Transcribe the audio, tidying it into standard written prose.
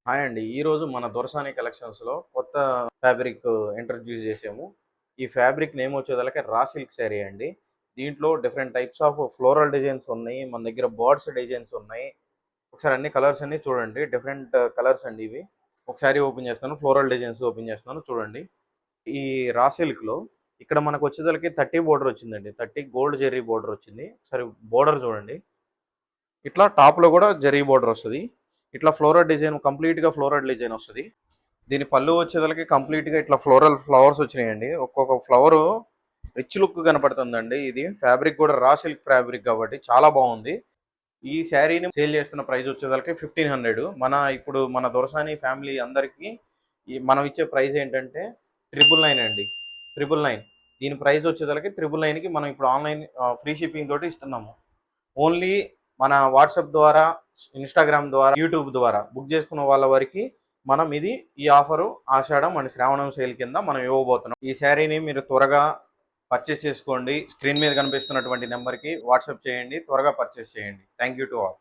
Hi అండి. ఈరోజు మన దొరసాని కలెక్షన్స్‌లో కొత్త ఫ్యాబ్రిక్ ఇంట్రొడ్యూస్ చేసాము. ఈ fabric name వచ్చేదలకి raw silk sari అండి. దీంట్లో different types of floral designs ఉన్నాయి. మన దగ్గర బర్డ్స్ డిజైన్స్ ఉన్నాయి. ఒకసారి అన్ని కలర్స్ అన్ని చూడండి. డిఫరెంట్ కలర్స్ అండి ఇవి. ఒక శారీ ఓపెన్ చేస్తాను. ఫ్లోరల్ డిజైన్స్ ఓపెన్ చేస్తున్నాను చూడండి. ఈ రా సిల్క్‌లో ఇక్కడ మనకు వచ్చేదలకి 30 బోర్డర్ వచ్చిందండి. 30 గోల్డ్ జెర్రీ బోర్డర్ వచ్చింది. ఒకసారి బోర్డర్ చూడండి. ఇట్లా టాప్‌లో కూడా జెర్రీ బోర్డర్ వస్తది. ఇట్లా ఫ్లోరల్ డిజైన్ కంప్లీట్‌గా ఫ్లోరల్ డిజైన్ వస్తది. దీని పళ్ళు వచ్చేదలకి కంప్లీట్‌గా ఇట్లా ఫ్లోరల్ ఫ్లవర్స్ వచ్చినాయండి. ఒక్కొక్క ఫ్లవరు రిచ్ లుక్ కనపడుతుందండి. ఇది ఫ్యాబ్రిక్ కూడా రా సిల్క్ ఫ్యాబ్రిక్ కాబట్టి చాలా బాగుంది. ఈ శారీని సేల్ చేస్తున్న ప్రైస్ వచ్చేదలకి 1500. ఇప్పుడు మన దొరసాని ఫ్యామిలీ అందరికీ మనం ఇచ్చే ప్రైస్ ఏంటంటే 999 అండి. 999. దీని ప్రైస్ వచ్చేదలకి 999కి మనం ఇప్పుడు ఆన్‌లైన్ ఫ్రీ షిప్పింగ్ తోటి ఇస్తున్నాము. ఓన్లీ మన వాట్సాప్ ద్వారా, ఇన్‌స్టాగ్రామ్ ద్వారా, యూట్యూబ్ ద్వారా బుక్ చేసుకున్న వాళ్ళ వరకి మనం ఈ ఆఫరు ఆషాఢం అండ్ శ్రావణం సేల్ కింద మనం ఇవ్వబోతున్నాం. ఈ శారీని మీరు త్వరగా పర్చేస్ చేసుకోండి. స్క్రీన్ మీద కనిపిస్తున్నటువంటి నెంబర్‌కి వాట్సాప్ చేయండి. త్వరగా పర్చేస్ చేయండి. Thank you to all.